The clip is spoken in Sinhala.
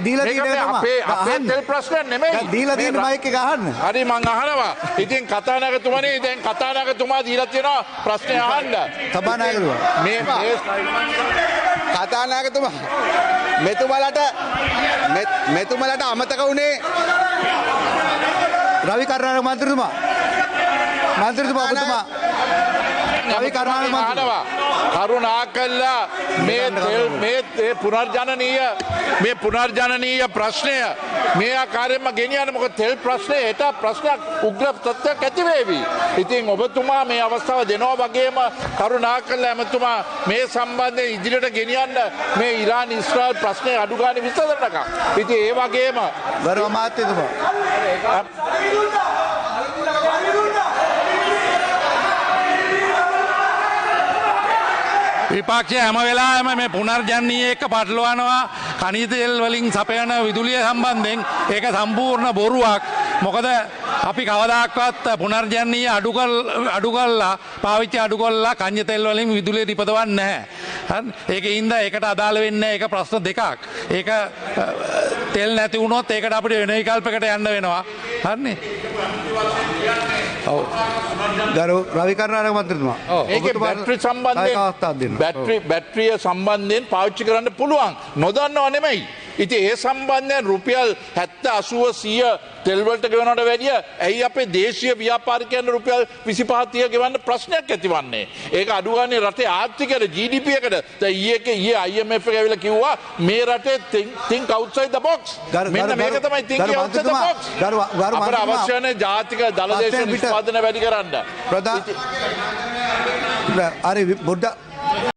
දීලා තියෙන එක තමයි. අපේ තෙල් ප්‍රශ්නයක් නෙමෙයි. දීලා තියෙන මයික් එක අහන්න. හරි මං අහනවා. ඉතින් කතානායකතුමනි දැන් කතානායකතුමා දීලා තියෙනවා ප්‍රශ්නේ අහන්න. සභානායකතුමා. මේ කතානායකතුමා මෙතුමලට අමතක වුණේ රවි කරුණාරත්න මන්ත්‍රීතුමා ඔබතුමා රවි කරුණාරත්න මන්ත්‍රීතුමා කරුණාකරලා මේ පුනර්ජනනීය ප්‍රශ්නය මේ ආකාරයෙන්ම ගෙනියන්න. මොකද තෙල් ප්‍රශ්නේ හෙට ප්‍රශ්නයක් උග්‍ර තත්ත්වයක් ඇති වේවි. ඉතින් ඔබතුමා මේ අවස්ථාව දෙනවා වගේම කරුණාකරලා එමතුමා මේ සම්බන්ධයෙන් ඉදිරියට ගෙනියන්න මේ ඉරාන් ඊශ්‍රායල් ප්‍රශ්නේ අඩු ගන්න විසඳන්නක. ඉතින් ඒ වගේම ගරු අමාත්‍යතුමා විපක්ෂය හැම වෙලාවෙම මේ පුනර්ජනනීය එක්ක පටලවනවා khනිජ තෙල් වලින් සපයන විදුලිය සම්බන්ධයෙන්. ඒක සම්පූර්ණ බොරුවක්. මොකද අපි කවදාක්වත් පුනර්ජනනීය අඩු කළා පාවිච්චි අඩු කළා කන්‍ය තෙල් වලින් විදුලිය නිපදවන්නේ නැහැ. හරි. ඒකින්ද ඒකට අදාළ වෙන්නේ ඒක ප්‍රශ්න දෙකක්. ඒක තෙල් නැති වුණොත් ඒකට අපිට වෙන විකල්පයකට යන්න වෙනවා. හරිනේ. ඔව්. ගරු රවි කරුණාරත්න මන්ත්‍රීතුමා. ඒකේ බැටරි සම්බන්ධයෙන් බැටරිය සම්බන්ධයෙන් පාවිච්චි කරන්න පුළුවන්. නොදන්නව නෙමෙයි. ඉතින් ඒ සම්බන්ධයෙන් රුපියල් 70 80 100 තෙල් වලට ගෙවනවට වැඩිය ඇයි අපේ දේශීය ව්‍යාපාරිකයන් රුපියල් 25 30 ගෙවන්න ප්‍රශ්නයක් ඇතිවන්නේ? ඒක අඩු ගානේ රටේ ආර්ථිකයට GDP එකට දැන් ඊයේ IMF එක ඇවිල්ලා කිව්වා මේ රටේ think outside the box. මෙන්න මේක තමයි thinking outside the box. අපට අවශ්‍ය වෙන ජාතික දල දේශ නිෂ්පාදනය වැඩි කරන්න. හරි පොඩ්ඩක්